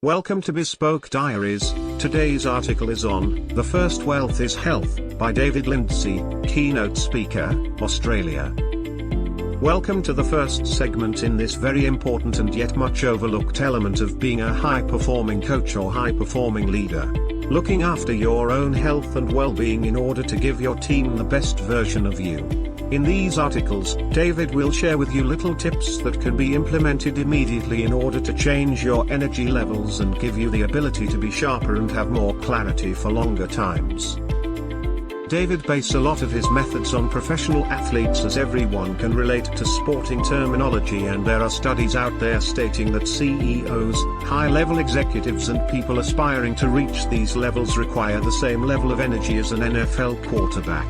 Welcome to Bespoke Diaries. Today's article is on The First Wealth is Health by Lindsay, Keynote speaker, Australia. Welcome to the first segment in this very important and yet much overlooked element of being a high-performing coach or high-performing leader. Looking after your own health and well-being in order to give your team the best version of you. In these articles, David will share with you little tips that can be implemented immediately in order to change your energy levels and give you the ability to be sharper and have more clarity for longer times. David bases a lot of his methods on professional athletes, as everyone can relate to sporting terminology, and there are studies out there stating that CEOs, high-level executives and people aspiring to reach these levels require the same level of energy as an NFL quarterback.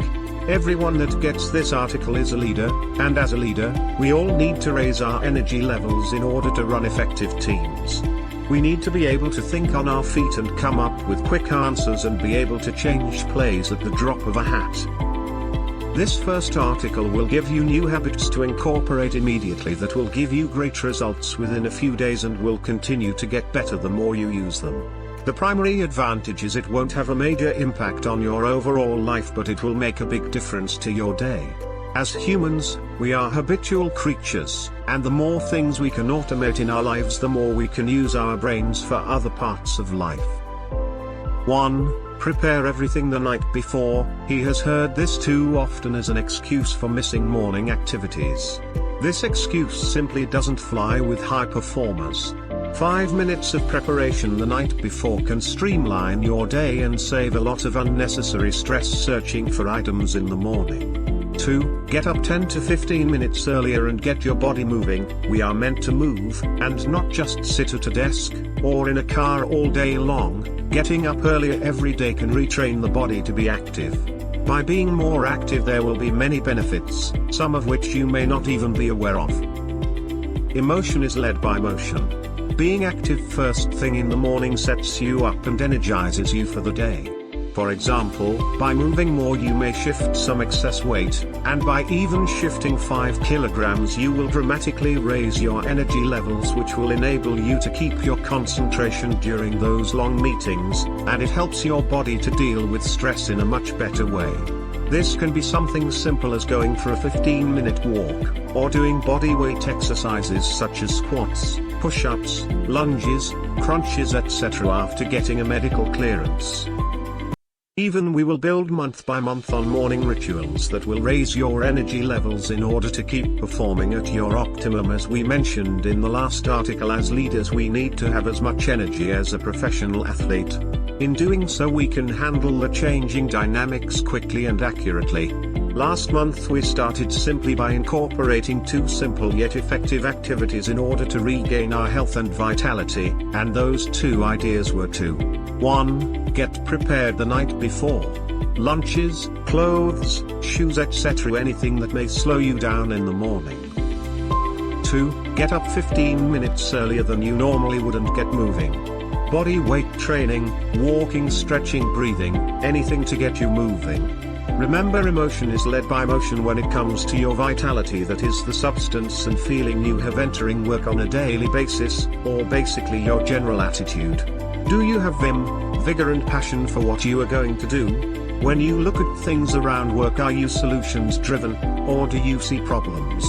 Everyone that gets this article is a leader, and as a leader, we all need to raise our energy levels in order to run effective teams. We need to be able to think on our feet and come up with quick answers and be able to change plays at the drop of a hat. This first article will give you new habits to incorporate immediately that will give you great results within a few days and will continue to get better the more you use them. The primary advantage is it won't have a major impact on your overall life, but it will make a big difference to your day. As humans, we are habitual creatures, and the more things we can automate in our lives, the more we can use our brains for other parts of life. 1. Prepare everything the night before. He has heard this too often as an excuse for missing morning activities. This excuse simply doesn't fly with high performers. 5 minutes of preparation the night before can streamline your day and save a lot of unnecessary stress searching for items in the morning. 2. Get up 10 to 15 minutes earlier and get your body moving. We are meant to move, and not just sit at a desk, or in a car all day long. Getting up earlier every day can retrain the body to be active. By being more active there will be many benefits, some of which you may not even be aware of. Emotion is led by motion. Being active first thing in the morning sets you up and energizes you for the day. For example, by moving more you may shift some excess weight, and by even shifting 5 kilograms you will dramatically raise your energy levels, which will enable you to keep your concentration during those long meetings, and it helps your body to deal with stress in a much better way. This can be something simple as going for a 15-minute walk, or doing body weight exercises such as squats, push-ups, lunges, crunches etc. after getting a medical clearance. Even we will build month by month on morning rituals that will raise your energy levels in order to keep performing at your optimum. As we mentioned in the last article, as leaders we need to have as much energy as a professional athlete. In doing so we can handle the changing dynamics quickly and accurately. Last month we started simply by incorporating 2 simple yet effective activities in order to regain our health and vitality, and those 2 ideas were to 1. Get prepared the night before. Lunches, clothes, shoes etc. anything that may slow you down in the morning. 2. Get up 15 minutes earlier than you normally would and get moving. Body weight training, walking, stretching, breathing, anything to get you moving. Remember, emotion is led by motion when it comes to your vitality, that is the substance and feeling you have entering work on a daily basis, or basically your general attitude. Do you have vim, vigor and passion for what you are going to do? When you look at things around work, are you solutions driven, or do you see problems?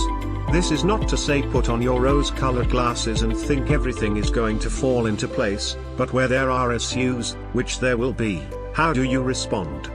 This is not to say put on your rose-colored glasses and think everything is going to fall into place, but where there are issues, which there will be, how do you respond?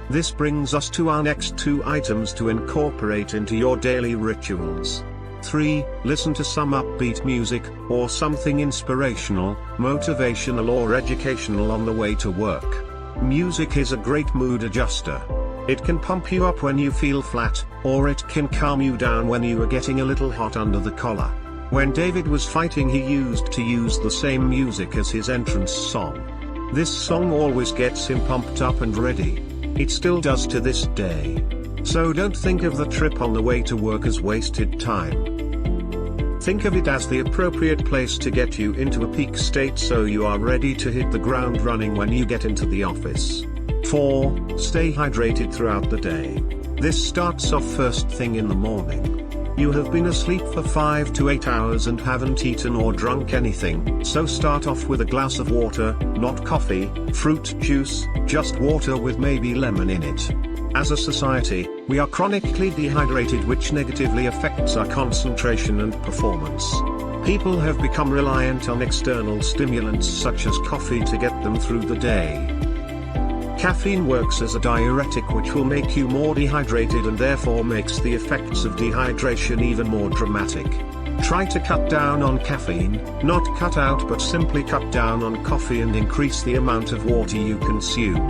This brings us to our next 2 items to incorporate into your daily rituals. 3. Listen to some upbeat music, or something inspirational, motivational or educational on the way to work. Music is a great mood adjuster. It can pump you up when you feel flat, or it can calm you down when you are getting a little hot under the collar. When David was fighting he used to use the same music as his entrance song. This song always gets him pumped up and ready. It still does to this day. So don't think of the trip on the way to work as wasted time. Think of it as the appropriate place to get you into a peak state so you are ready to hit the ground running when you get into the office. 4. Stay hydrated throughout the day. This starts off first thing in the morning. You have been asleep for 5 to 8 hours and haven't eaten or drunk anything, so start off with a glass of water, not coffee, fruit juice, just water with maybe lemon in it. As a society, we are chronically dehydrated, which negatively affects our concentration and performance. People have become reliant on external stimulants such as coffee to get them through the day. Caffeine works as a diuretic, which will make you more dehydrated and therefore makes the effects of dehydration even more dramatic. Try to cut down on caffeine, not cut out but simply cut down on coffee and increase the amount of water you consume.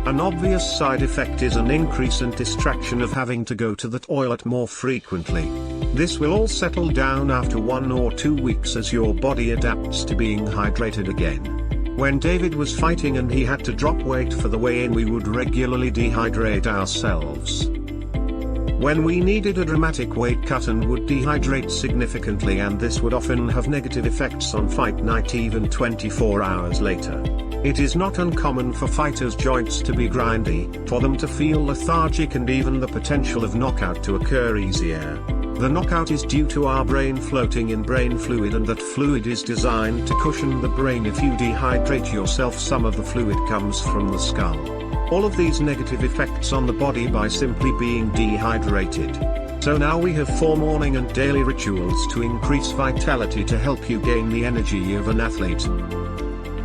An obvious side effect is an increase in distraction of having to go to the toilet more frequently. This will all settle down after 1 or 2 weeks as your body adapts to being hydrated again. When David was fighting and he had to drop weight for the weigh-in, we would regularly dehydrate ourselves. When we needed a dramatic weight cut and would dehydrate significantly, and this would often have negative effects on fight night even 24 hours later. It is not uncommon for fighters' joints to be grindy, for them to feel lethargic and even the potential of knockout to occur easier. The knockout is due to our brain floating in brain fluid, and that fluid is designed to cushion the brain. If you dehydrate yourself, some of the fluid comes from the skull. All of these negative effects on the body by simply being dehydrated. So now we have 4 morning and daily rituals to increase vitality to help you gain the energy of an athlete.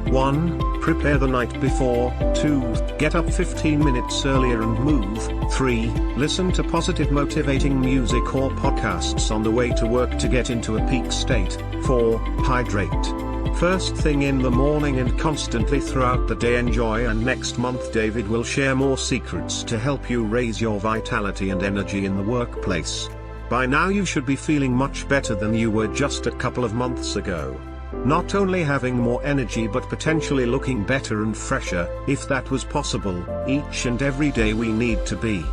1. Prepare the night before. 2. Get up 15 minutes earlier and move. 3. Listen to positive motivating music or podcasts on the way to work to get into a peak state. 4. Hydrate. First thing in the morning and constantly throughout the day. Enjoy, and next month David will share more secrets to help you raise your vitality and energy in the workplace. By now you should be feeling much better than you were just a couple of months ago. Not only having more energy but potentially looking better and fresher, if that was possible, each and every day we need to be.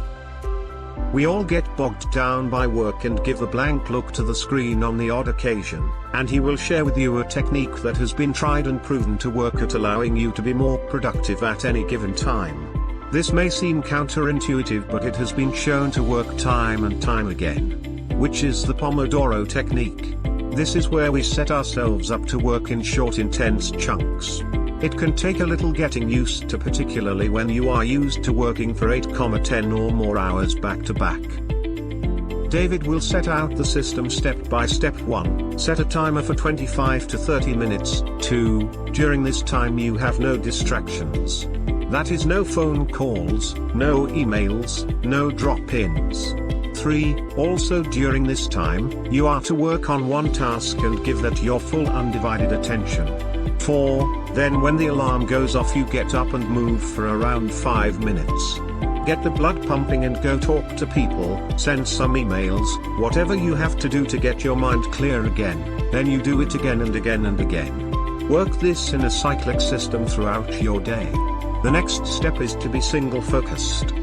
We all get bogged down by work and give a blank look to the screen on the odd occasion, and he will share with you a technique that has been tried and proven to work at allowing you to be more productive at any given time. This may seem counterintuitive, but it has been shown to work time and time again. Which is the Pomodoro technique. This is where we set ourselves up to work in short, intense chunks. It can take a little getting used to, particularly when you are used to working for 8-10 or more hours back to back. David will set out the system step by step. 1. Set a timer for 25 to 30 minutes. 2. During this time you have no distractions. That is, no phone calls, no emails, no drop-ins. 3. Also during this time, you are to work on one task and give that your full undivided attention. 4. Then when the alarm goes off you get up and move for around 5 minutes. Get the blood pumping and go talk to people, send some emails, whatever you have to do to get your mind clear again, then you do it again and again and again. Work this in a cyclic system throughout your day. The next step is to be single focused.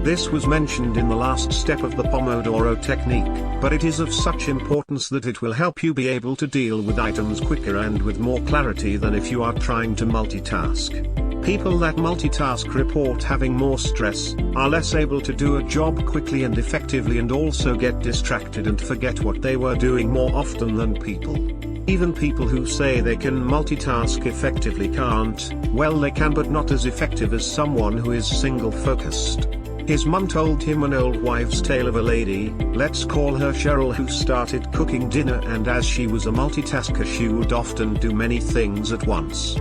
This was mentioned in the last step of the Pomodoro technique, but it is of such importance that it will help you be able to deal with items quicker and with more clarity than if you are trying to multitask. People that multitask report having more stress, are less able to do a job quickly and effectively, and also get distracted and forget what they were doing more often than people. Even people who say they can multitask effectively can't. Well, they can, but not as effective as someone who is single focused. His mum told him an old wives' tale of a lady, let's call her Cheryl, who started cooking dinner, and as she was a multitasker she would often do many things at once.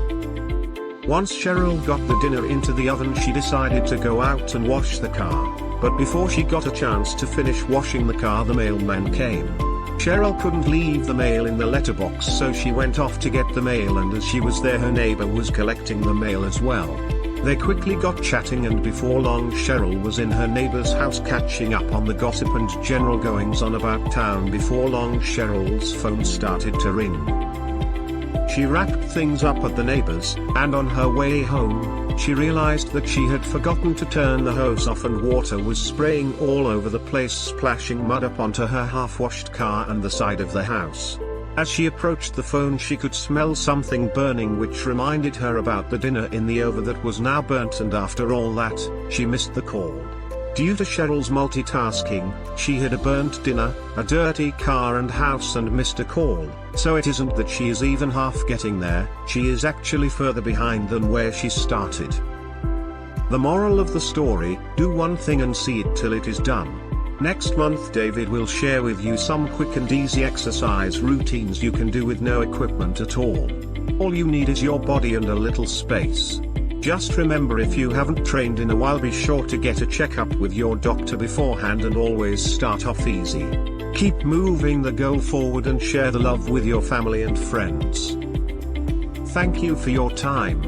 Once Cheryl got the dinner into the oven, she decided to go out and wash the car, but before she got a chance to finish washing the car the mailman came. Cheryl couldn't leave the mail in the letterbox, so she went off to get the mail, and as she was there her neighbor was collecting the mail as well. They quickly got chatting, and before long Cheryl was in her neighbor's house catching up on the gossip and general goings on about town. Before long Cheryl's phone started to ring. She wrapped things up at the neighbor's, and on her way home, she realized that she had forgotten to turn the hose off and water was spraying all over the place, splashing mud up onto her half-washed car and the side of the house. As she approached the phone she could smell something burning, which reminded her about the dinner in the oven that was now burnt, and after all that, she missed the call. Due to Cheryl's multitasking, she had a burnt dinner, a dirty car and house and missed a call, so it isn't that she is even half getting there, she is actually further behind than where she started. The moral of the story, do one thing and see it till it is done. Next month David will share with you some quick and easy exercise routines you can do with no equipment at all. All you need is your body and a little space. Just remember, if you haven't trained in a while, be sure to get a checkup with your doctor beforehand and always start off easy. Keep moving the goal forward and share the love with your family and friends. Thank you for your time.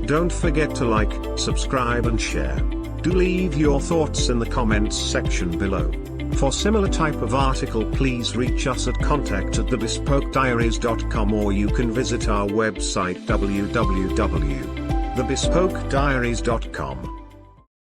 Don't forget to like, subscribe and share. Do leave your thoughts in the comments section below. For similar type of article, please reach us at contact@thebespokediaries.com, or you can visit our website www.thebespokediaries.com.